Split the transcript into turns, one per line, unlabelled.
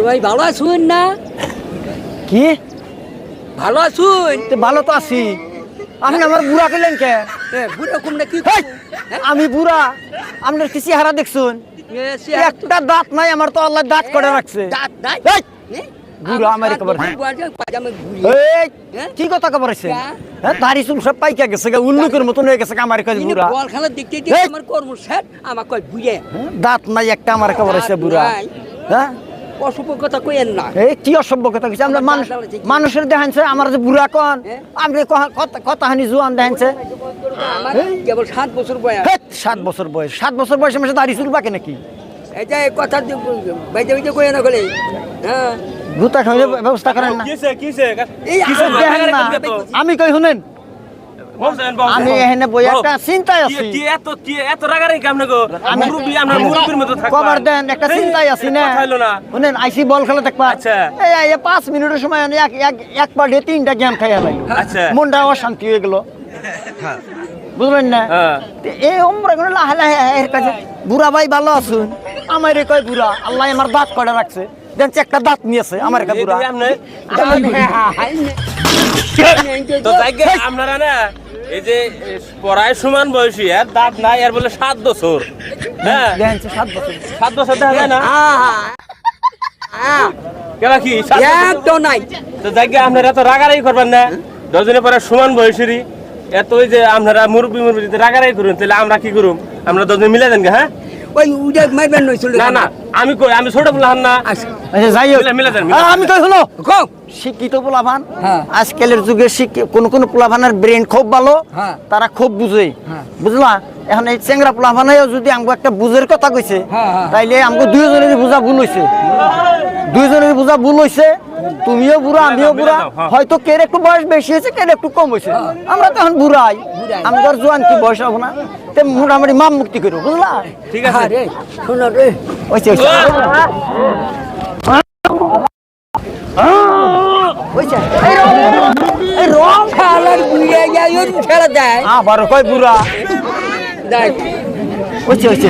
ভাই ভালো আছুন না?
কি
ভালো আছুন?
ভালো তো আছি। আপনি আমার বুড়া পেলেন কে?
বুড়া কম না কি?
আমি বুড়া, আপনার কি চেহারা দেখছুন? একটা দাঁত নাই আমার, তো আল্লাহ দাঁত করে রাখছে।
দাঁত নাই?
বুড়া আমার খবর কি কথা খবর আছে? হ্যাঁ, দাড়ি চুল সব পাইকা গেছে, উল্লুকের মতন হয়ে গেছে। আমার কাছে বুড়া
বল খেলা দেখতে আমার কর্ম শেষ, আমার কয় বুড়ে
দাঁত নাই একটা। আমার খবর আছে বুড়া। হ্যাঁ,
অসভ্য কথা কইেন না।
এই কি অসভ্য কথা কইছে? আমরা মানুষের দেখানছে আমার যে বুড়া কোন, আপনি কথা হানি জোয়ান দেখানছে।
কেবল 7 বছর বয়স।
7 বছর বয়স, 7 বছর বয়সে মাসে দাড়ি চুল পাকে নাকি?
এটা কথা বাইতে বাইতে কইেন না বলে। হ্যাঁ,
গুতা খাওয়ার ব্যবস্থা করেন না? আমি কই শুনেন, আমি এখানে বই একটা চিন্তায় আছি। কবার দেন, একটা চিন্তায় আছি না। শুনেন, আইসি বল খেলা দেখবা। 5 মিনিটের সময় এক পার্টে 3টা গেম খাই হলাই। মনটা অশান্তি হয়ে গেল, বুঝলেন না? এই ওমরা গুলো লাহে লাহে এর কাছে বুড়া ভাই ভালো আছুন? আমার কয় বুড়া, আল্লাহ আমার দাঁত কয়টা রাখছে। দেখছি একটা দাঁত নিয়েছে আমার কাছে বুড়া।
আপনারা না এই যে পড়ায় সমান বয়সী, আর দাঁত নাই, আর বলে 7 বছর। হ্যাঁ,
7 বছর
7 বছর দেখা যায় না কেবা কি
একদম নাই।
তো যাকে আপনারা এত রাগারাগি করবেন না, 10 দিনের পরে সমান বয়সেরই এত ওই যে আপনারা মুরব্বী যদি রাগারাগি করুন, তাহলে আমরা কি করুম? আমরা 10 দিন মিলে দেন। হ্যাঁ,
ওই উড়ে মারবেন নই চলে
না না, আমি কই আমি ছোট বললাম না।
আচ্ছা যাই হোক,
মিলে দেন।
আমি কই হলো শিক্ষিত পোলাভান। আজকালের যুগে কোন কোন পোলাভানের ব্রেন খুব ভালো, তারা খুব বুঝে, বুঝলা? এখন এই চেংরা পোলাভানেও যদি আমাকে একটা বুঝের কথা কইছে, তাইলে আমাকে দুইজনের বুঝা ভুল হইছে। দুইজনের বুঝা ভুল হইছে। তুমিও বুড়া, আমিও বুড়া। হয়তো কে একটু বয়স বেশি হয়েছে, কে একটু কম হয়েছে। আমরা তো এখন বুড়াই, আমাদের জোয়ান কি বয়স হবো না? মোটামুটি মাম মুক্তি করবো, বুঝলা?
ঠিক আছে রে,
শোনো রে,
এই রং
খেলার বুড়ে যাই ঠেলা দেয়।
আবার কয় বুড়া
দেখ
হয়েছে।